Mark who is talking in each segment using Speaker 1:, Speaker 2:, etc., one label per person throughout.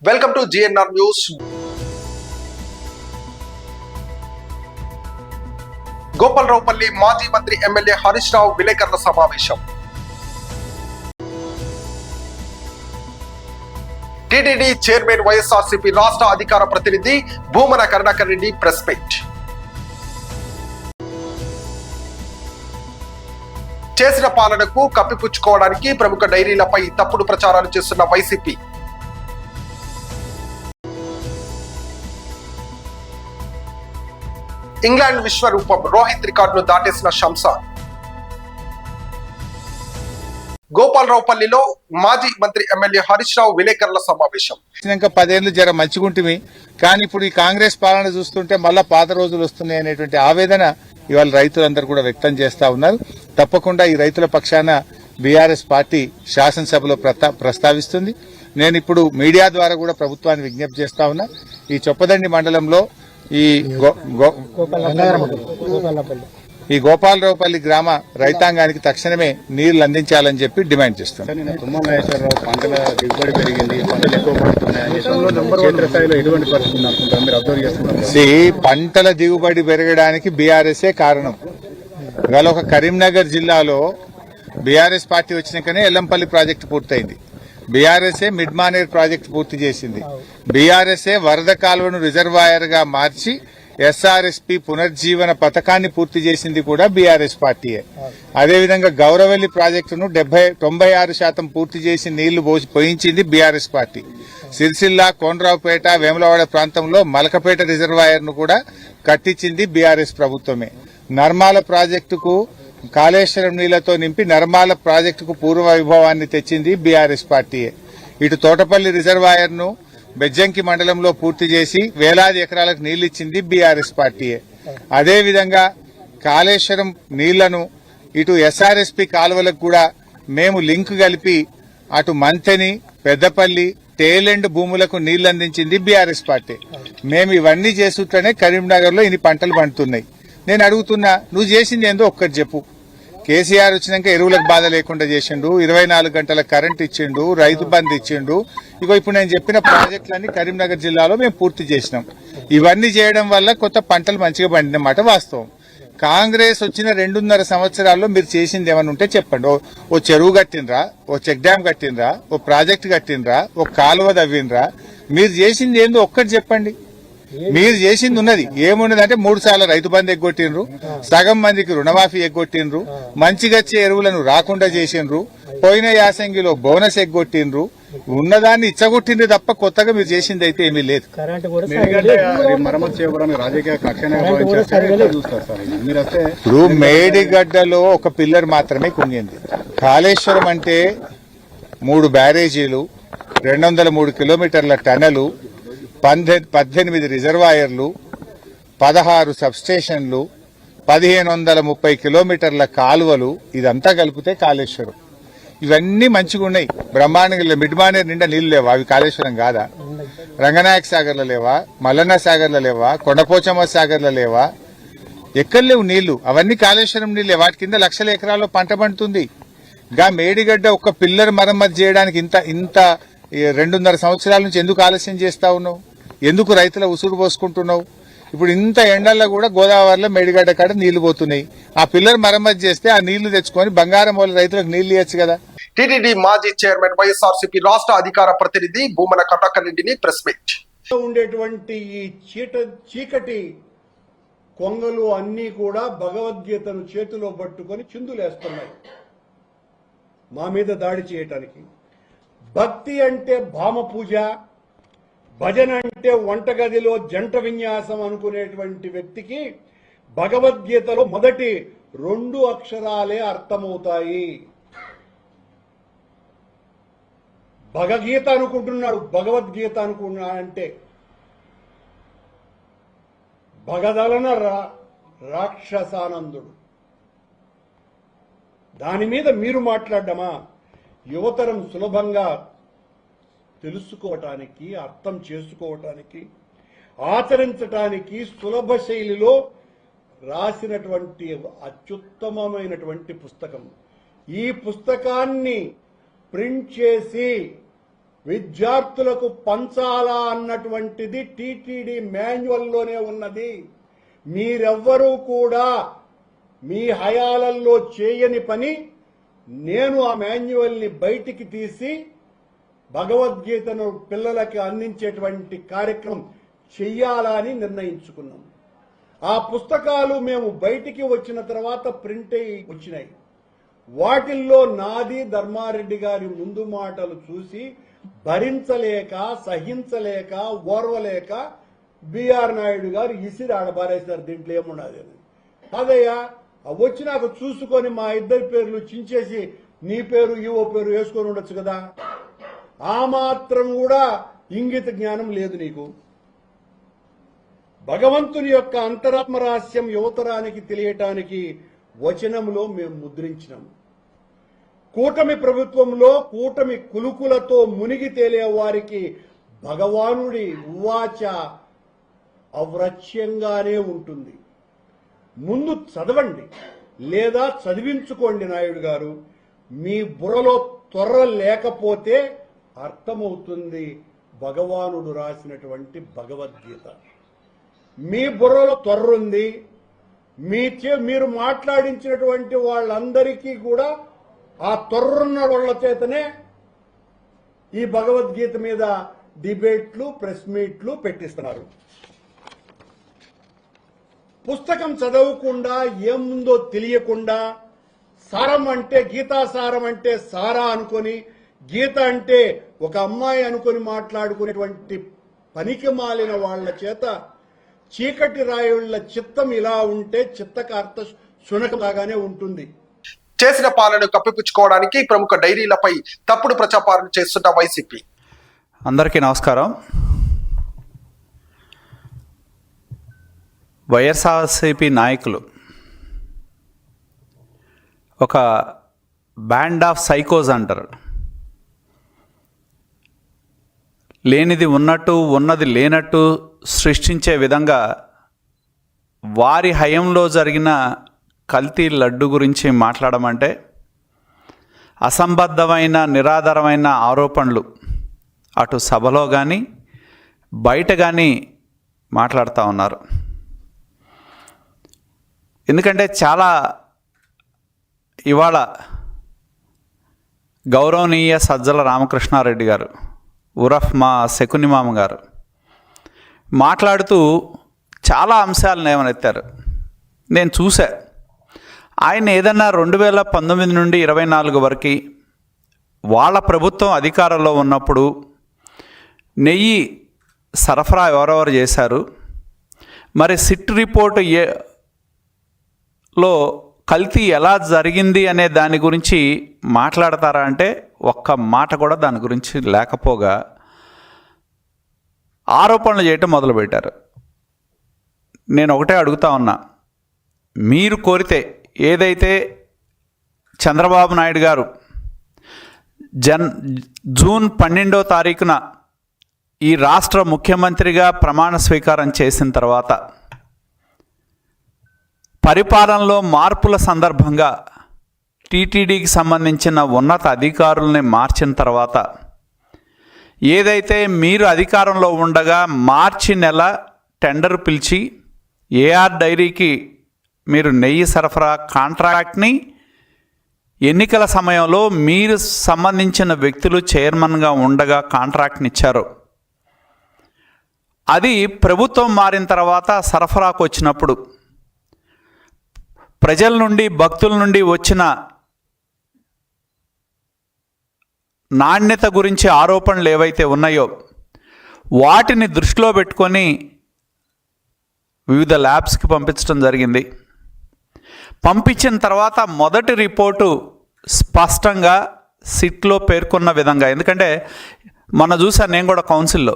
Speaker 1: Welcome to GNR news. Gopalaraopalli మాజీ మంత్రి MLA Harish Rao విలేకరుల సమావేశం. టీటీడీ చైర్మన్ వైఎస్ఆర్సీపీ రాష్ట్ర అధికార ప్రతినిధి భూమన కరుణాకర్ రెడ్డి ప్రెస్ మీట్. చేసిన పాలనకు కప్పిపుచ్చుకోవడానికి ప్రముఖ డైరీలపై తప్పుడు ప్రచారాలు చేస్తున్న వైసీపీ. ఇంగ్లాండ్ విశ్వరూపం రోహిత్ రికార్డును దాటేసిన షంసార్. గోపాలరావుపల్లిలో మాజీ మంత్రి ఎమ్మెల్యే హరీష్ రావు విలేకరుల సమావేశం.
Speaker 2: 10 ఏళ్లు జర మంచిగుంటిమి, కానీ ఇప్పుడు ఈ కాంగ్రెస్ పాలన చూస్తుంటే మళ్ళా పాత రోజులు వస్తున్నాయి అనేటువంటి ఆవేదన ఇవాళ రైతులందరూ కూడా వ్యక్తం చేస్తా ఉన్నారు. తప్పకుండా ఈ రైతుల పక్షాన బీఆర్ఎస్ పార్టీ శాసనసభలో ప్రస్తావిస్తుంది. నేను ఇప్పుడు మీడియా ద్వారా కూడా ప్రభుత్వాన్ని విజ్ఞప్తి చేస్తా ఉన్నా. ఈ చొప్పదండి మండలంలో ఈ గోపాలరావుపల్లి గ్రామ రైతాంగానికి తక్షణమే నీళ్లు అందించాలని చెప్పి డిమాండ్ చేస్తున్నాం.
Speaker 3: పంటల దిగుబడి పెరిగింది, పంటలు ఎక్కువ పడుతున్నాయి.
Speaker 2: పంటల దిగుబడి పెరగడానికి బీఆర్ఎస్ఏ కారణం. ఇవాళ ఒక కరీంనగర్ జిల్లాలో బీఆర్ఎస్ పార్టీ వచ్చినాకనే ఎల్లంపల్లి ప్రాజెక్టు పూర్తయింది. బీఆర్ఎస్ఏ మిడ్ మానేర్ ప్రాజెక్టు పూర్తి చేసింది. బీఆర్ఎస్ఏ వరద కాలువను రిజర్వాయర్ గా మార్చి ఎస్ఆర్ఎస్పీ పునర్జీవన పథకాన్ని పూర్తి చేసింది కూడా బీఆర్ఎస్ పార్టీయే. అదేవిధంగా గౌరవల్లి ప్రాజెక్టును 96% పూర్తి చేసి నీళ్లు పోయించింది బీఆర్ఎస్ పార్టీ. సిరిసిల్ల, కోనరావుపేట, వేములవాడ ప్రాంతంలో మలకపేట రిజర్వాయర్ ను కూడా కట్టించింది బీఆర్ఎస్ ప్రభుత్వమే. నర్మాల ప్రాజెక్టుకు కాళేశ్వరం నీళ్లతో నింపి నర్మాల ప్రాజెక్టుకు పూర్వ వైభవాన్ని తెచ్చింది బీఆర్ఎస్ పార్టీయే. ఇటు తోటపల్లి రిజర్వాయర్ ను బెజ్జంకి మండలంలో పూర్తి చేసి వేలాది ఎకరాలకు నీళ్లిచ్చింది బీఆర్ఎస్ పార్టీయే. అదేవిధంగా కాళేశ్వరం నీళ్లను ఇటు ఎస్ఆర్ఎస్పీ కాలువలకు కూడా మేము లింక్ కలిపి అటు మంతెని, పెద్దపల్లి, టేలెండ్ భూములకు నీళ్లు అందించింది బీఆర్ఎస్ పార్టీ. మేము ఇవన్నీ చేస్తుంటేనే కరీంనగర్ లో ఇన్ని పంటలు పండుతున్నాయి. నేను అడుగుతున్నా, నువ్వు చేసింది ఏందో ఒక్కటి చెప్పు. కేసీఆర్ వచ్చినాక ఎరువులకు బాధ లేకుండా చేసిండు, 24 గంటల కరెంట్ ఇచ్చిండు, రైతు బంధు ఇచ్చిండు. ఇగో ఇప్పుడు నేను చెప్పిన ప్రాజెక్టులన్నీ కరీంనగర్ జిల్లాలో మేము పూర్తి చేసినాం. ఇవన్నీ చేయడం వల్ల కొత్త పంటలు మంచిగా పండినమాట వాస్తవం. కాంగ్రెస్ వచ్చిన 2.5 సంవత్సరాల్లో మీరు చేసింది ఏమైనా ఉంటే చెప్పండి. ఓ చెరువు కట్టినరా, ఓ చెక్ డ్యాం కట్టినరా, ఓ ప్రాజెక్టు కట్టినరా, ఓ కాలువ తవ్వినరా? మీరు చేసింది ఏందో ఒక్కటి చెప్పండి. మీరు చేసింది ఉన్నది ఏమున్నది అంటే 3 సార్లు రైతు బంధు ఎగ్గొట్టిండ్రు, సగం మందికి రుణమాఫీ ఎగ్గొట్టిండ్రు, మంచిగచ్చే ఎరువులను రాకుండా చేసిండ్రు, పోయిన యాసంగిలో బోనస్ ఎగ్గొట్టిండ్రు. ఉన్నదాన్ని ఇచ్చగొట్టిండ్రు తప్ప కొత్తగా మీరు చేసింది అయితే ఏమీ లేదు. ఇప్పుడు మేడిగడ్డలో ఒక పిల్లర్ మాత్రమే కుంగింది. కాళేశ్వరం అంటే 3 బ్యారేజీలు, 203 కిలోమీటర్ల టనలు, 18 రిజర్వాయర్లు, 16 సబ్స్టేషన్లు, 1530 కిలోమీటర్ల కాలువలు, ఇదంతా కలిపితే కాళేశ్వరం. ఇవన్నీ మంచిగా ఉన్నాయి, బ్రహ్మాండంగా. మిడ్ మానేర్ నిండా నీళ్లు లేవా? అవి కాళేశ్వరం కాదా? రంగనాయక సాగర్లో లేవా? మల్లన్న సాగర్లో లేవా? కొండపోచమ్మ సాగర్లో లేవా? ఎక్కడ లేవు నీళ్లు? అవన్నీ కాళేశ్వరం నీళ్లే. వాటి కింద లక్షల ఎకరాల్లో పంట పండుతుంది. గా మేడిగడ్డ ఒక పిల్లర్ మరమ్మతు చేయడానికి ఇంత 2.5 సంవత్సరాల నుంచి ఎందుకు ఆలస్యం చేస్తా ఉన్నావు? ఎందుకు రైతుల ఉసురు పోసుకుంటున్నావు? ఇప్పుడు ఇంత ఎండల్లో కూడా గోదావరిలో మేడిగడ్డ కాడ నీళ్లు పోతున్నాయి. ఆ పిల్లర్ మరమ్మతు చేస్తే ఆ నీళ్లు తెచ్చుకొని బంగారం వాళ్ళ రైతులకు నీళ్లు ఇవ్వచ్చు కదా.
Speaker 1: టీటీడీ మాజీ చైర్మన్ వైఎస్ఆర్సీపీ రాష్ట్ర అధికార ప్రతినిధి భూమన కరుణాకర్ రెడ్డిని ప్రెస్ మీట్.
Speaker 4: ఉండేటువంటి ఈ చీకటి కొంగలు అన్నీ కూడా భగవద్గీతను చేతిలో పట్టుకొని చిందులేస్తున్నాయి మా మీద దాడి చేయటానికి. భక్తి అంటే భామ పూజ, భజన అంటే వంటగదిలో జంట విన్యాసం అనుకునేటువంటి వ్యక్తికి భగవద్గీతలో మొదటి 2 అక్షరాలే అర్థమవుతాయి. భగగీత అనుకుంటున్నాడు, భగవద్గీత అనుకున్నాడంటే భగదలన రాక్షసానందుడు. దాని మీద మీరు మాట్లాడమా? యువతరం సులభంగా తెలుసుకోవటానికి, అర్థం చేసుకోవటానికి, ఆచరించటానికి సులభ శైలిలో రాసినటువంటి అత్యుత్తమమైనటువంటి పుస్తకం. ఈ పుస్తకాన్ని ప్రింట్ చేసి విద్యార్థులకు పంచాలా అన్నటువంటిది టీటీడీ మాన్యువల్లోనే ఉన్నది. మీరెవ్వరూ కూడా మీ హయాలల్లో చేయని పని నేను ఆ మాన్యువల్ని బయటికి తీసి భగవద్గీతను పిల్లలకి అందించేటువంటి కార్యక్రమం చెయ్యాలని నిర్ణయించుకున్నాం. ఆ పుస్తకాలు మేము బయటికి వచ్చిన తర్వాత ప్రింట్ అయి వచ్చినాయి. వాటిల్లో నాది ధర్మారెడ్డి గారి ముందు మాటలు చూసి భరించలేక, సహించలేక, ఓర్వలేక బిఆర్ నాయుడు గారు ఇసిరి ఆడబారేశారు. దీంట్లో ఏమున్నది అదయ్యా, వచ్చి నాకు చూసుకొని మా ఇద్దరి పేర్లు చించేసి నీ పేరు ఈవో పేరు వేసుకొని ఉండొచ్చు కదా. ఆ మాత్రం కూడా ఇంగిత జ్ఞానం లేదు నీకు. భగవంతుని యొక్క అంతరాత్మ రహస్యం యువతరానికి తెలియటానికి వచనంలో మేము ముద్రించినాం. కూటమి ప్రభుత్వంలో కూటమి కులుకులతో మునిగి తేలే వారికి భగవానుడి ఉవాచ అవ్రచ్యంగానే ఉంటుంది. ముందు చదవండి లేదా చదివించుకోండి నాయుడు గారు. మీ బుర్రలో త్వర లేకపోతే అర్థమవుతుంది భగవానుడు రాసినటువంటి భగవద్గీత. మీ బుర్రలో త్వర్రుంది. మీరు మాట్లాడించినటువంటి వాళ్ళందరికీ కూడా ఆ త్వర్రున్న వాళ్ళ చేతనే ఈ భగవద్గీత మీద డిబేట్లు, ప్రెస్ మీట్లు పెట్టిస్తున్నారు. పుస్తకం చదవకుండా ఏముందో తెలియకుండా సారం అంటే గీతాసారం అంటే సారా అనుకొని, గీత అంటే ఒక అమ్మాయి అనుకొని మాట్లాడుకునేటువంటి పనికి మాలిన వాళ్ల చేత చీకటి రాయుళ్ల చిత్తం ఇలా ఉంటే చిత్తకార్త శునకలాగానే ఉంటుంది.
Speaker 1: చేసిన పాలన కప్పిపుచ్చుకోవడానికి ప్రముఖ డైరీలపై తప్పుడు ప్రచారం చేస్తున్న వైసీపీ.
Speaker 5: అందరికీ నమస్కారం. వైఎస్ఆర్సీపీ నాయకులు ఒక బ్యాండ్ ఆఫ్ సైకోస్ అంటారు. లేనిది ఉన్నట్టు, ఉన్నది లేనట్టు సృష్టించే విధంగా వారి హయంలో జరిగిన కల్తీ లడ్డు గురించి మాట్లాడమంటే అసంబద్ధమైన, నిరాధారమైన ఆరోపణలు అటు సభలో కానీ బయట కానీ మాట్లాడుతూ ఉన్నారు. ఎందుకంటే చాలా ఇవాళ గౌరవనీయ సజ్జల రామకృష్ణారెడ్డి గారు ఉరఫ్ మా శకునిమామ గారు మాట్లాడుతూ చాలా అంశాలను ఏమనెత్తారు. నేను చూసా. ఆయన ఏదన్నా 2019 నుండి 24 వరకు వాళ్ళ ప్రభుత్వం అధికారంలో ఉన్నప్పుడు నెయ్యి సరఫరా ఎవరెవరు చేశారు, మరి సిట్ రిపోర్టు లో కల్తీ ఎలా జరిగింది అనే దాని గురించి మాట్లాడతారా అంటే ఒక్క మాట కూడా దాని గురించి లేకపోగా ఆరోపణలు చేయటం మొదలుపెట్టారు. నేను ఒకటే అడుగుతా ఉన్నా, మీరు కోరితే ఏదైతే చంద్రబాబు నాయుడు గారు జూన్ 12వ తారీఖున ఈ రాష్ట్ర ముఖ్యమంత్రిగా ప్రమాణ స్వీకారం చేసిన తర్వాత పరిపాలనలో మార్పుల సందర్భంగా టీటీడీకి సంబంధించిన ఉన్నత అధికారుల్ని మార్చిన తర్వాత ఏదైతే మీరు అధికారంలో ఉండగా మార్చి నెల టెండర్ పిలిచి ఏఆర్ డైరీకి మీరు నెయ్యి సరఫరా కాంట్రాక్ట్ని ఎన్నికల సమయంలో మీరు సంబంధించిన వ్యక్తులు చైర్మన్గా ఉండగా కాంట్రాక్ట్ని ఇచ్చారు. అది ప్రభుత్వం మారిన తర్వాత సరఫరాకు వచ్చినప్పుడు ప్రజల నుండి, భక్తుల నుండి వచ్చిన నాణ్యత గురించి ఆరోపణలు ఏవైతే ఉన్నాయో వాటిని దృష్టిలో పెట్టుకొని వివిధ ల్యాబ్స్కి పంపించడం జరిగింది. పంపించిన తర్వాత మొదటి రిపోర్టు స్పష్టంగా సిట్లో పేర్కొన్న విధంగా, ఎందుకంటే మొన్న చూసాను నేను కూడా కౌన్సిల్లో,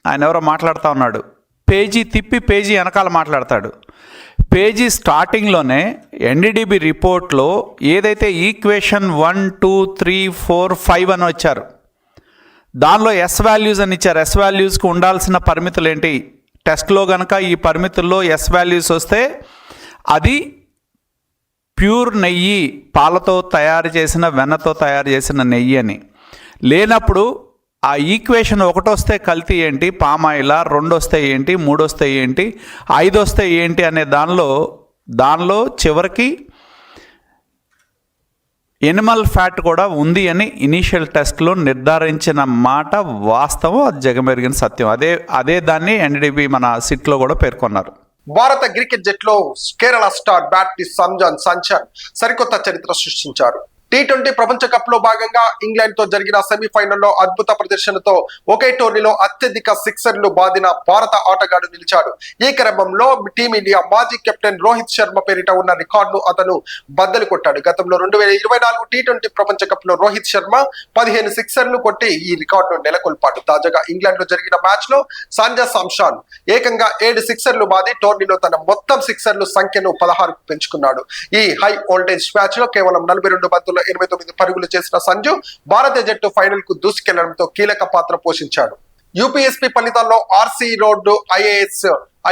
Speaker 5: ఆయన ఎవరో మాట్లాడుతూ ఉన్నాడు, పేజీ తిప్పి పేజీ వెనకాల మాట్లాడతాడు. పేజీ స్టార్టింగ్లోనే ఎన్డీడీబీ రిపోర్ట్లో ఏదైతే ఈక్వేషన్ 1, 2, 3, 4, 5 అని వచ్చారు, దానిలో ఎస్ వాల్యూస్ అని ఇచ్చారు. ఎస్ వాల్యూస్కి ఉండాల్సిన పరిమితులు ఏంటి, టెస్ట్లో కనుక ఈ పరిమితుల్లో ఎస్ వాల్యూస్ వస్తే అది ప్యూర్ నెయ్యి, పాలతో తయారు చేసిన, వెన్నతో తయారు చేసిన నెయ్యి అని. లేనప్పుడు ఆ ఈక్వేషన్ 1 వస్తే కల్తీ ఏంటి, పామాయిలా, 2 వస్తే ఏంటి, 3 వస్తే ఏంటి, 5 వస్తే ఏంటి అనే దానిలో చివరికి ఎనిమల్ ఫ్యాట్ కూడా ఉంది అని ఇనీషియల్ టెస్ట్లో నిర్ధారించిన మాట వాస్తవం, అది జగమెరిగిన సత్యం. అదే దాన్ని ఎన్డీడీబీ మన సిట్లో కూడా పేర్కొన్నారు.
Speaker 1: భారత క్రికెట్ జట్లో కేరళ స్టార్ బ్యాట్స్మన్ సంజన్ సన్షాన్ సరికొత్త చరిత్ర సృష్టించారు. T20 ప్రపంచ కప్ లో భాగంగా ఇంగ్లాండ్ తో జరిగిన సెమీఫైనల్లో అద్భుత ప్రదర్శనతో ఒకే టోర్నీలో అత్యధిక సిక్సర్లు బాదిన భారత ఆటగాడు నిలిచాడు. ఈ క్రమంలో టీమిండియా మాజీ కెప్టెన్ రోహిత్ శర్మ పేరిట ఉన్న రికార్డును అతను బద్దలు కొట్టాడు. గతంలో 2024 T20 ప్రపంచ కప్ లో రోహిత్ శర్మ 15 సిక్సర్లు కొట్టి ఈ రికార్డును నెలకొల్పాడు. తాజాగా ఇంగ్లాండ్ లో జరిగిన మ్యాచ్ లో సంజయ్ శాంసన్ ఏకంగా 7 సిక్సర్లు బాది టోర్నీలో తన మొత్తం సిక్సర్లు సంఖ్యను 16కు పెంచుకున్నాడు. ఈ హై వోల్టేజ్ మ్యాచ్ లో కేవలం 42 బంతుల్లో 89 పరుగులు చేసిన సంజు భారత జట్టు ఫైనల్ కు దూసుకెళ్లడంతో కీలక పాత్ర పోషించాడు. యూపీఎస్పీ ఫలితాల్లో RC road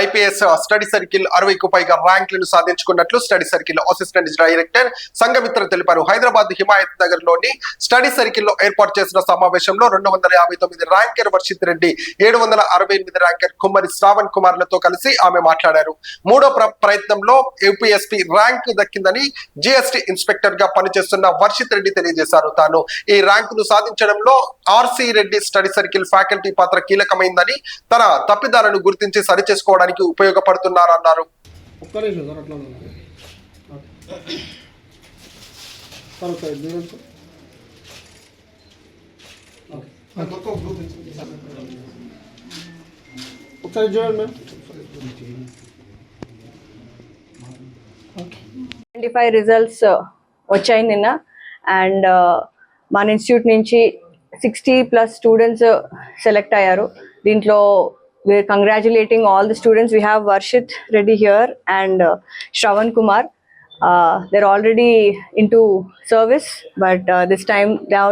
Speaker 1: IPS study circle 60కు పైగా ర్యాంకులను సాధించుకున్నట్లు study circle assistant director Sanghamitra తెలిపారు. హైదరాబాద్ హిమాయత్ నగర్ లోని స్టడీ సర్కిల్ లో ఏర్పాటు చేసిన సమావేశంలో 259 ర్యాంకర్ వర్షిత్ రెడ్డి, 768 ర్యాంకర్ కుమ్మరి శ్రావణ్ కుమార్లతో కలిసి ఆమె మాట్లాడారు. మూడో ప్రయత్నంలో యూపీఎస్పీ ర్యాంక్ దక్కిందని జిఎస్టీ ఇన్స్పెక్టర్ గా పనిచేస్తున్న వర్షిత్ రెడ్డి తెలియజేశారు. తాను ఈ ర్యాంకును సాధించడంలో RC Reddy study circle faculty పాత్ర కీలకమైందని, తన తప్పిదాలను గుర్తించి సరిచేసుకోవడానికి ఉపయోగపడుతున్నారన్నారు.
Speaker 6: రిజల్ట్స్ వచ్చాయి నిన్న. అండ్ మన ఇన్స్టిట్యూట్ నుంచి 60+ స్టూడెంట్స్ సెలెక్ట్ అయ్యారు. దీంట్లో we're congratulating all the students. We have Varshit Reddy here and Shravan Kumar. They're already into service, but this time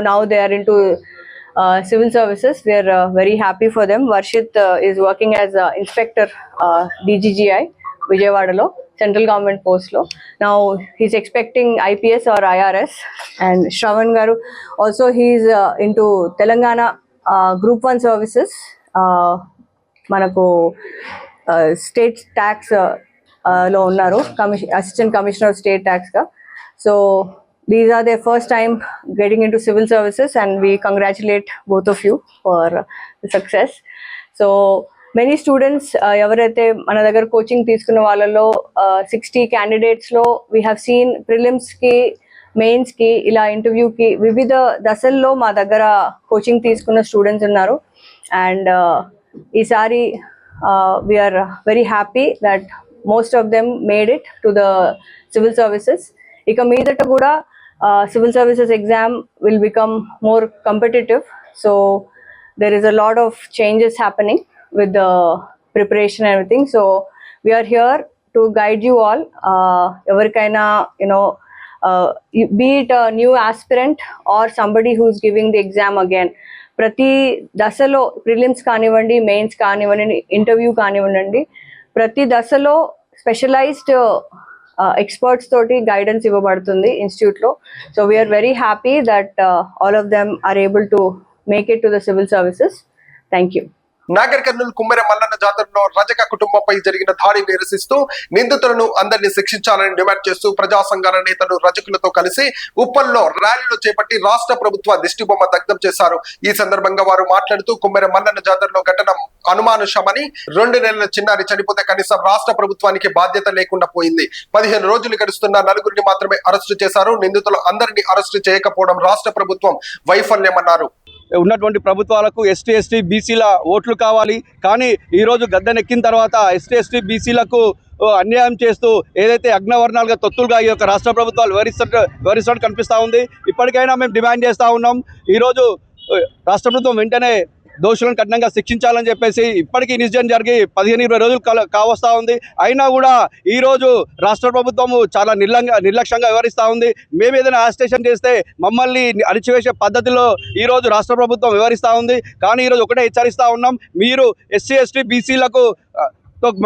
Speaker 6: now they are into civil services. We're very happy for them. Varshit is working as inspector DGGI Vijayawada central government post lo. Now he's expecting IPS or IRS. And Shravan Garu also he's into Telangana Group 1 services. మనకు state tax లో ఉన్నారు, assistant commissioner state tax గా. So these are the first time getting into civil services and we congratulate both of you for success. So many students ఎవరైతే మన దగ్గర coaching తీసుకున్న వాళ్ళలో 60 క్యాండిడేట్స్లో వీ హ్యావ్ సీన్ ప్రిలిమ్స్కి, మెయిన్స్కి, ఇలా ఇంటర్వ్యూకి వివిధ దశల్లో మా దగ్గర కోచింగ్ తీసుకున్న స్టూడెంట్స్ ఉన్నారు. అండ్ ఈసారి we are very happy that most of them made it to the civil services. ఇక మీదట కూడా civil services exam will become more competitive. So there is a lot of changes happening with the preparation and everything. So we are here to guide you all. Everkaina, be it a new aspirant or somebody who's giving the exam again. ప్రతి దశలో prelims కానివ్వండి, mains కానివ్వండి, interview కానివ్వండి, ప్రతి దశలో specialised experts తోటి guidance ఇవ్వబడుతుంది ఇన్స్టిట్యూట్లో. So we're very happy that all of them are able to make it to the civil services. Thank you.
Speaker 1: Nagarkurnool Kummera Mallanna జాతరలో రజక కుటుంబంపై జరిగిన దాడిని నిరసిస్తూ నిందితులను అందరినీ శిక్షించాలని డిమాండ్ చేస్తూ ప్రజా సంఘాల నేతలు రజకులతో కలిసి ఉప్పల్లో ర్యాలీలు చేపట్టి రాష్ట్ర ప్రభుత్వ దిష్టిబొమ్మ దగ్ధం చేశారు. ఈ సందర్భంగా వారు మాట్లాడుతూ కుమ్మెర మల్లన్న జాతరలో ఘటన అనుమానుషమని, 2 నెలల చిన్నారి చనిపోతే కనీసం రాష్ట్ర ప్రభుత్వానికి బాధ్యత లేకుండా పోయింది. 15 రోజులు గడుస్తున్న 4 మాత్రమే అరెస్టు చేశారు. నిందితులు అందరినీ అరెస్టు చేయకపోవడం రాష్ట్ర ప్రభుత్వం వైఫల్యమన్నారు.
Speaker 7: ఉన్నటువంటి ప్రభుత్వాలకు ఎస్టీ ఎస్టీ బీసీల ఓట్లు కావాలి, కానీ ఈరోజు గద్దెనెక్కిన తర్వాత ఎస్టీ ఎస్టీ బీసీలకు అన్యాయం చేస్తూ ఏదైతే అగ్నవర్ణాలుగా తొత్తులుగా ఈ యొక్క రాష్ట్ర ప్రభుత్వాలు వివరిస్తున్నట్టు కనిపిస్తూ ఉంది. ఇప్పటికైనా మేము డిమాండ్ చేస్తూ ఉన్నాం, ఈరోజు రాష్ట్ర ప్రభుత్వం వెంటనే దోషులను కఠినంగా శిక్షించాలని చెప్పేసి. ఇప్పటికీ ఇన్సిడెంట్ జరిగి 15-20 రోజులు కావస్తూ ఉంది. అయినా కూడా ఈరోజు రాష్ట్ర ప్రభుత్వము చాలా నిర్లక్ష్యంగా వ్యవహరిస్తూ ఉంది. మేము ఏదైనా ఆజిటేషన్ చేస్తే మమ్మల్ని అణిచివేసే పద్ధతిలో ఈరోజు రాష్ట్ర ప్రభుత్వం వ్యవహరిస్తూ ఉంది. కానీ ఈరోజు ఒకటే హెచ్చరిస్తూ ఉన్నాం, మీరు ఎస్సీ ఎస్టీ బీసీలకు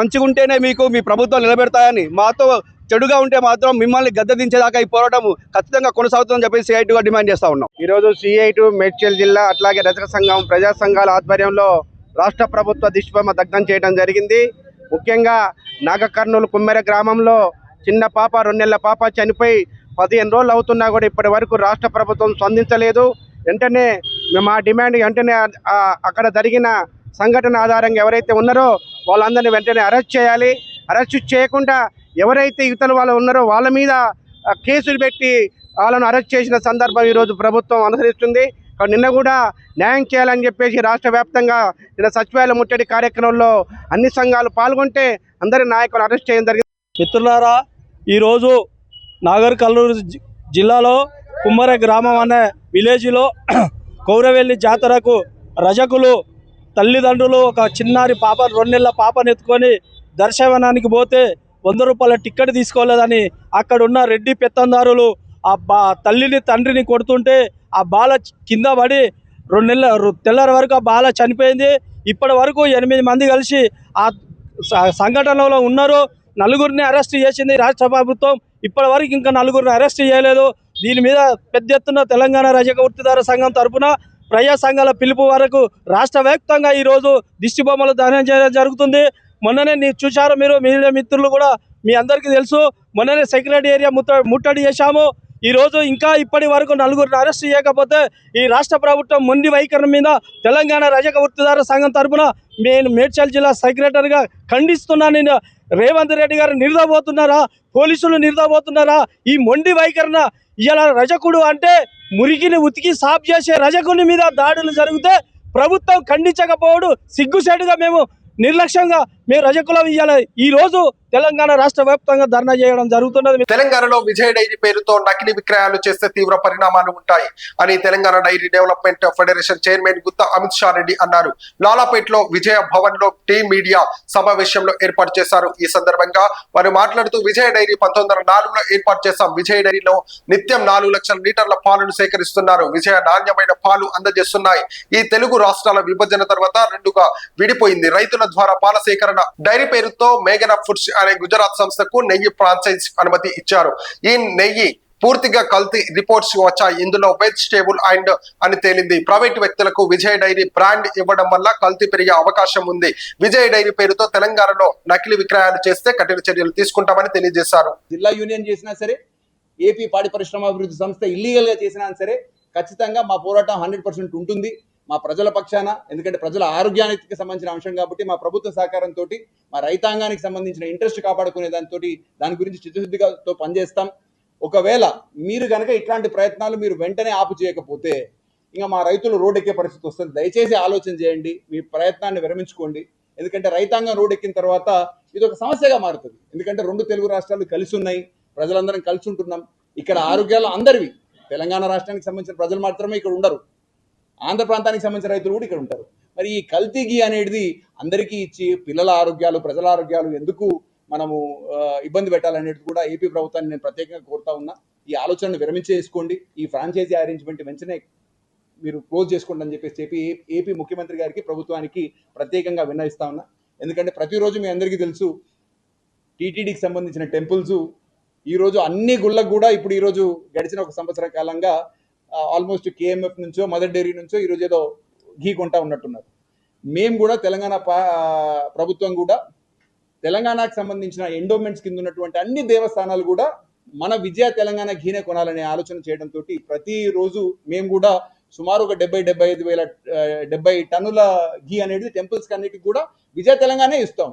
Speaker 7: మంచిగా ఉంటేనే మీకు మీ ప్రభుత్వం నిలబెడతాయని, మాతో చెడుగా ఉంటే మాత్రం మిమ్మల్ని గద్దెదించేదాకా ఈ పోరాటం ఖచ్చితంగా కొనసాగుతుందని చెప్పేసి CIT డిమాండ్ చేస్తా ఉన్నాం.
Speaker 3: ఈరోజు CIT మేడ్చల్ జిల్లా అట్లాగే రజక సంఘం ప్రజా సంఘాల ఆధ్వర్యంలో రాష్ట్ర ప్రభుత్వ దిష్టిబొమ్మ దగ్ధం చేయడం జరిగింది. ముఖ్యంగా నాగకర్నూలు కుమ్మెర గ్రామంలో చిన్న పాప 2 నెలల పాప చనిపోయి 15 రోజులు అవుతున్నా కూడా ఇప్పటి వరకు రాష్ట్ర ప్రభుత్వం స్పందించలేదు. వెంటనే మా డిమాండ్ వెంటనే అక్కడ జరిగిన సంఘటన ఆధారంగా ఎవరైతే ఉన్నారో వాళ్ళందరినీ వెంటనే అరెస్ట్ చేయాలి. అరెస్ట్ చేయకుండా ఎవరైతే ఇతర వాళ్ళు ఉన్నారో వాళ్ళ మీద కేసులు పెట్టి వాళ్ళను అరెస్ట్ చేసిన సందర్భం ఈరోజు ప్రభుత్వం అనుసరిస్తుంది. నిన్న కూడా న్యాయం చేయాలని చెప్పేసి రాష్ట్ర వ్యాప్తంగా నిన్న సచివాలయ ముట్టడి కార్యక్రమంలో అన్ని సంఘాలు పాల్గొంటే అందరి నాయకులు అరెస్ట్ చేయడం జరిగింది.
Speaker 8: మిత్రులారా, ఈరోజు నాగర్ కర్నూలు జిల్లాలో కుమ్మర గ్రామం అనే విలేజ్లో కౌరవెల్లి జాతరకు రజకులు తల్లిదండ్రులు ఒక చిన్నారి పాప 2 నెలల పాపను ఎత్తుకొని దర్శనానికి పోతే 100 రూపాయల టికెట్ తీసుకోలేదని అక్కడున్న రెడ్డి పెత్తందారులు ఆ తల్లిని తండ్రిని కొడుతుంటే ఆ బాల కింద పడి 2 నెలల తెల్లారి వరకు ఆ బాల చనిపోయింది. ఇప్పటి వరకు 8 మంది కలిసి ఆ సంఘటనలో ఉన్నారు. 4గురిని అరెస్ట్ చేసింది రాష్ట్ర ప్రభుత్వం. ఇప్పటి వరకు ఇంకా 4గురిని అరెస్ట్ చేయలేదు. దీని మీద పెద్ద ఎత్తున తెలంగాణ రజక వృత్తిదార సంఘం తరఫున ప్రజా సంఘాల పిలుపు వరకు రాష్ట్ర వ్యాప్తంగా ఈరోజు దిష్టిబొమ్మలు దహనం చేయడం జరుగుతుంది. మొన్ననే చూశారు మీరు, మీడియా మిత్రులు కూడా, మీ అందరికీ తెలుసు. మొన్ననే సెక్రటరీ ఏరియా ముట్టడి చేశాము. ఈరోజు ఇంకా ఇప్పటి వరకు 4గురిని అరెస్ట్ చేయకపోతే ఈ రాష్ట్ర ప్రభుత్వం మొండి వైఖరి మీద తెలంగాణ రజక వృత్తిదార సంఘం తరఫున నేను మేడ్చల్ జిల్లా సెక్రటరీగా ఖండిస్తున్నాను. రేవంత్ రెడ్డి గారు నిర్దపోతున్నారా, పోలీసులు నిర్దపోతున్నారా? ఈ మొండి వైఖరిన ఇలా రజకుడు అంటే మురికిని ఉతికి సాఫ్ చేసే రజకుని మీద దాడులు జరిగితే ప్రభుత్వం ఖండించకపోవడం సిగ్గుసేటుగా మేము నిర్లక్ష్యంగా మేము రజకులం ఇయ్యాలి. ఈ రోజు తెలంగాణ రాష్ట్ర వ్యాప్తంగా ధర్నా చేయడం జరుగుతున్నది.
Speaker 1: తెలంగాణలో విజయ డైరీ పేరుతో నకిలీ విక్రయాలు చేస్తే తీవ్ర పరిణామాలు ఉంటాయి అని Telangana dairy development federation chairman Gutta Amit Shah Reddy అన్నారు. లాలాపేట్లో విజయ భవన్ లో టీ మీడియా సమావేశంలో ఏర్పాటు చేశారు. ఈ సందర్భంగా వారు మాట్లాడుతూ విజయ డైరీ 1904లో ఏర్పాటు చేశాం. విజయ డైరీలో నిత్యం 4 లక్షల లీటర్ల పాలను సేకరిస్తున్నారు. విజయ నాణ్యమైన పాలు అందజేస్తున్నాయి. ఈ తెలుగు రాష్ట్రాల విభజన తర్వాత 2గా విడిపోయింది. రైతుల ద్వారా పాల సేకరణ డైరీ పేరుతో మేఘనా ఫుడ్స్ అనే గుజరాత్ సంస్థకు నెయ్యి ఫ్రాంచైజ్ అనుమతి ఇచ్చారు. ఈ నెయ్యి పూర్తిగా కల్తీ రిపోర్ట్స్ వచ్చాయి. ఇందులో వెజిటేబుల్ అండ్ అని తేలింది. ప్రైవేటు వ్యక్తులకు విజయ్ డైరీ బ్రాండ్ ఇవ్వడం వల్ల కల్తీ పెరిగే అవకాశం ఉంది. విజయ్ డైరీ పేరుతో తెలంగాణలో నకిలీ విక్రయాలు చేస్తే కఠిన చర్యలు తీసుకుంటామని తెలియజేశారు.
Speaker 9: జిల్లా యూనియన్ చేసినా సరే, ఏపీ పాడి పరిశ్రమ అభివృద్ధి సంస్థ ఇల్లీగల్ గా చేసినా సరే ఖచ్చితంగా మా పోరాటం 100% ఉంటుంది మా ప్రజల పక్షాన. ఎందుకంటే ప్రజల ఆరోగ్యానికి సంబంధించిన అంశం కాబట్టి మా ప్రభుత్వ సహకారంతో మా రైతాంగానికి సంబంధించిన ఇంట్రెస్ట్ కాపాడుకునే దాని గురించి చిత్తశుద్ధిగా పనిచేస్తాం. ఒకవేళ మీరు కనుక ఇట్లాంటి ప్రయత్నాలు మీరు వెంటనే ఆపు చేయకపోతే ఇంకా మా రైతులు రోడ్డెక్కే పరిస్థితి వస్తుంది. దయచేసి ఆలోచన చేయండి, మీ ప్రయత్నాన్ని విరమించుకోండి. ఎందుకంటే రైతాంగం రోడ్డెక్కిన తర్వాత ఇది ఒక సమస్యగా మారుతుంది. ఎందుకంటే 2 తెలుగు రాష్ట్రాలు కలిసి ఉన్నాయి, ప్రజలందరం కలిసి ఉంటున్నాం. ఇక్కడ ఆరోగ్యాలు అందరివి. తెలంగాణ రాష్ట్రానికి సంబంధించిన ప్రజలు మాత్రమే ఇక్కడ ఉండరు, ఆంధ్ర ప్రాంతానికి సంబంధించిన రైతులు కూడా ఇక్కడ ఉంటారు. మరి ఈ కల్తీ ఘీ అనేది అందరికీ ఇచ్చి పిల్లల ఆరోగ్యాలు, ప్రజల ఆరోగ్యాలు ఎందుకు మనము ఇబ్బంది పెట్టాలనేది కూడా ఏపీ ప్రభుత్వాన్ని నేను ప్రత్యేకంగా కోరుతా ఉన్నా. ఈ ఆలోచనను విరమించేసుకోండి. ఈ ఫ్రాంచైజీ అరేంజ్మెంట్ వెంటనే మీరు క్లోజ్ చేసుకోండి అని చెప్పి ఏపీ ముఖ్యమంత్రి గారికి, ప్రభుత్వానికి ప్రత్యేకంగా విన్నవిస్తా ఉన్నా. ఎందుకంటే ప్రతిరోజు మీ అందరికీ తెలుసు, టీటీడీకి సంబంధించిన టెంపుల్స్ ఈరోజు అన్ని గుళ్ళకు కూడా ఇప్పుడు ఈరోజు గడిచిన 1 సంవత్సర కాలంగా ఆల్మోస్ట్ కేఎంఎఫ్ నుంచో మదర్ డైరీ నుంచో ఈరోజు ఏదో ఘీ కొంటా ఉన్నట్టున్నారు. మేము కూడా తెలంగాణ ప్రభుత్వం కూడా తెలంగాణకు సంబంధించిన ఎండోమెంట్స్ కింద ఉన్నటువంటి అన్ని దేవస్థానాలు కూడా మన విజయ తెలంగాణ ఘీనే కొనాలనే ఆలోచన చేయడంతో ప్రతిరోజు మేము కూడా సుమారు ఒక 70 టన్నుల ఘీ అనేది టెంపుల్స్ అన్నిటికి కూడా విజయ తెలంగాణ ఇస్తాం.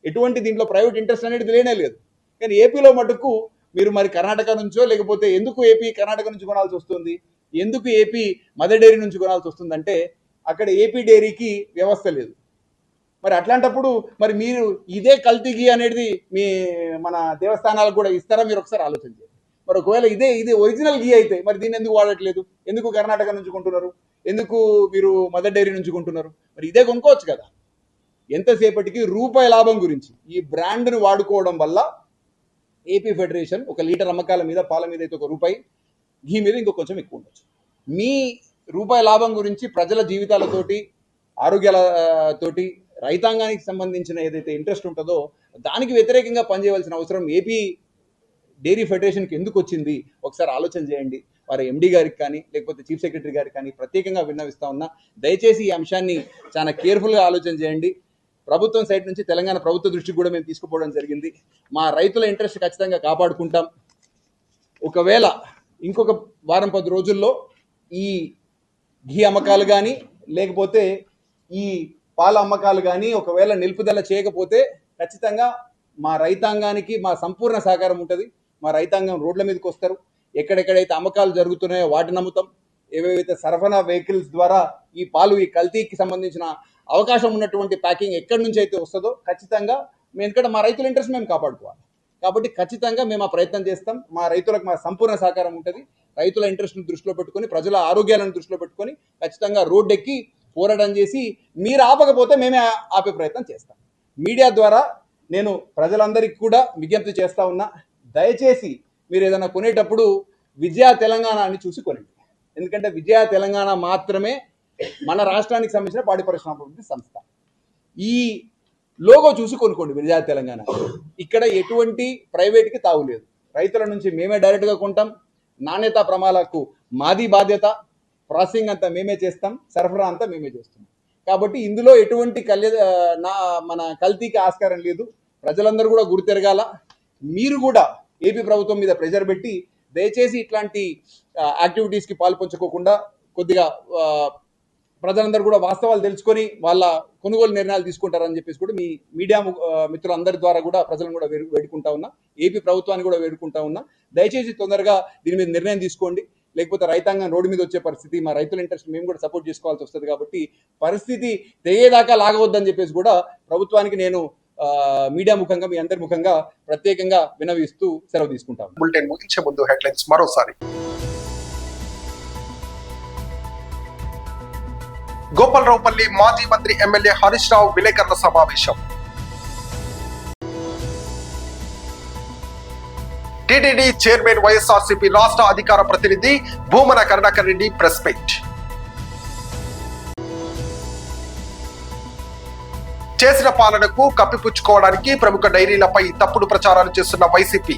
Speaker 9: ఎటువంటి దీంట్లో ప్రైవేట్ ఇంట్రెస్ట్ అనేది లేనే లేదు. కానీ ఏపీలో మటుకు మీరు మరి కర్ణాటక నుంచో, లేకపోతే ఎందుకు ఏపీ కర్ణాటక నుంచి కొనాల్సి వస్తుంది, ఎందుకు ఏపీ మదర్ డైరీ నుంచి కొనాల్సి వస్తుందంటే అక్కడ ఏపీ డైరీకి వ్యవస్థ లేదు. మరి అట్లాంటప్పుడు మరి మీరు ఇదే కల్తీ ఘీ అనేది మన దేవస్థానాలకు కూడా ఇస్తారా? మీరు ఒకసారి ఆలోచించండి. మరి ఒకవేళ ఇది ఒరిజినల్ ఘీ అయితే మరి దీన్ని ఎందుకు వాడట్లేదు? ఎందుకు కర్ణాటక నుంచి కొంటున్నారు? ఎందుకు మీరు మదర్ డైరీ నుంచి కొంటున్నారు? మరి ఇదే కొనుక్కోవచ్చు కదా. ఎంతసేపటికి రూపాయి లాభం గురించి ఈ బ్రాండ్ను వాడుకోవడం వల్ల ఏపీ ఫెడరేషన్ 1 లీటర్ అమ్మకాల మీద, పాల మీద అయితే ₹1, ఘీ మీద ఇంకో కొంచెం ఎక్కువ ఉండొచ్చు. మీ రూపాయి లాభం గురించి ప్రజల జీవితాలతోటి, ఆరోగ్యాలతోటి, రైతాంగానికి సంబంధించిన ఏదైతే ఇంట్రెస్ట్ ఉంటుందో దానికి వ్యతిరేకంగా పనిచేయవలసిన అవసరం ఏపీ డైరీ ఫెడరేషన్కి ఎందుకు వచ్చింది ఒకసారి ఆలోచన చేయండి. వారి ఎండి గారికి కానీ లేకపోతే చీఫ్ సెక్రటరీ గారికి కానీ ప్రత్యేకంగా విన్నవిస్తా ఉన్నా. దయచేసి ఈ అంశాన్ని చాలా కేర్ఫుల్గా ఆలోచన చేయండి. ప్రభుత్వం సైడ్ నుంచి తెలంగాణ ప్రభుత్వ దృష్టికి కూడా మేము తీసుకుపోవడం జరిగింది. మా రైతుల ఇంట్రెస్ట్ ఖచ్చితంగా కాపాడుకుంటాం. ఒకవేళ ఇంకొక వారం 10 రోజుల్లో ఈ ఘీ అమ్మకాలు కానీ లేకపోతే ఈ పాల అమ్మకాలు కానీ ఒకవేళ నిలుపుదల చేయకపోతే ఖచ్చితంగా మా రైతాంగానికి మా సంపూర్ణ సహకారం ఉంటుంది. మా రైతాంగం రోడ్ల మీదకి వస్తారు. ఎక్కడెక్కడైతే అమ్మకాలు జరుగుతున్నాయో వాటిని నమ్ముతాం. ఏవేవైతే సరఫరా వెహికల్స్ ద్వారా ఈ పాలు ఈ కల్తీకి సంబంధించిన అవకాశం ఉన్నటువంటి ప్యాకింగ్ ఎక్కడి నుంచి అయితే వస్తుందో ఖచ్చితంగా ఎందుకంటే మా రైతుల ఇంట్రెస్ట్ మేము కాపాడుకోవాలి. కాబట్టి ఖచ్చితంగా మేము ఆ ప్రయత్నం చేస్తాం. మా రైతులకు మా సంపూర్ణ సహకారం ఉంటుంది. రైతుల ఇంట్రెస్ట్ని దృష్టిలో పెట్టుకొని ప్రజల ఆరోగ్యాలను దృష్టిలో పెట్టుకొని ఖచ్చితంగా రోడ్డెక్కి పోరాటం చేసి మీరు ఆపకపోతే మేమే ఆపే ప్రయత్నం చేస్తాం. మీడియా ద్వారా నేను ప్రజలందరికీ కూడా విజ్ఞప్తి చేస్తా ఉన్నా, దయచేసి మీరు ఏదైనా కొనేటప్పుడు విజయ తెలంగాణ అని చూసి కొనండి. ఎందుకంటే విజయ తెలంగాణ మాత్రమే మన రాష్ట్రానికి సంబంధించిన పాడి పరిశ్రమాభివృద్ధి సంస్థ. ఈ లోగో చూసి కొనుక్కోండి విజయ తెలంగాణ. ఇక్కడ ఎటువంటి ప్రైవేట్కి తావులేదు. రైతుల నుంచి మేమే డైరెక్ట్గా కొంటాం. నాణ్యత ప్రమాణాలకు మాది బాధ్యత. ప్రాసెసింగ్ అంతా మేమే చేస్తాం, సరఫరా అంతా మేమే చేస్తాం. కాబట్టి ఇందులో ఎటువంటి మన కల్తీకి ఆస్కారం లేదు. ప్రజలందరూ కూడా గుర్తెరగాల. మీరు కూడా ఏపీ ప్రభుత్వం మీద ప్రెషర్ పెట్టి దయచేసి ఇట్లాంటి యాక్టివిటీస్కి పాల్పంచుకోకుండా కొద్దిగా ప్రజలందరూ కూడా వాస్తవాలు తెలుసుకొని వాళ్ళ కొనుగోలు నిర్ణయాలు తీసుకుంటారని చెప్పేసి కూడా మీ మీడియా మిత్రులందరి ద్వారా కూడా ప్రజలను కూడా వేడుకుంటా ఉన్నా. ఏపీ ప్రభుత్వాన్ని కూడా వేడుకుంటా ఉన్నా. దయచేసి తొందరగా దీని మీద నిర్ణయం తీసుకోండి. లేకపోతే రైతాంగం రోడ్డు మీద వచ్చే పరిస్థితి, మా రైతుల ఇంట్రెస్ట్ మేము కూడా సపోర్ట్ చేసుకోవాల్సి వస్తుంది. కాబట్టి పరిస్థితి తెగేదాకా లాగవద్దని చెప్పేసి కూడా ప్రభుత్వానికి నేను మీడియా ముఖంగా మీ అందరి ముఖంగా ప్రత్యేకంగా వినవిస్తూ సెలవు తీసుకుంటాం.
Speaker 1: బులెటిన్ ముగించే ముందు హెడ్లైన్స్ మరోసారి. గోపాలరావుపల్లి మాజీ మంత్రి ఎమ్మెల్యే హరీష్ రావు విలేకరుల సమావేశం. టీటీడీ చైర్మన్ వైఎస్ఆర్సీపీ రాష్ట్ర అధికార ప్రతినిధి భూమన కరుణాకర్ రెడ్డి ప్రెస్ మీట్. చేసిన పాలనకు కప్పిపుచ్చుకోవడానికి ప్రముఖ డైరీలపై తప్పుడు ప్రచారాలు చేస్తున్న వైసీపీ.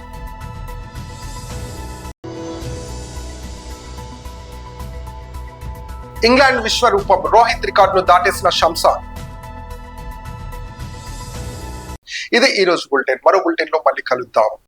Speaker 1: ఇంగ్లాండ్ విశ్వరూపం రోహిత్ రికార్డును దాటేసిన షంసార్. ఇది ఈ రోజు బులెటిన్. మరో బులెటిన్ లో మళ్ళీ కలుద్దాం.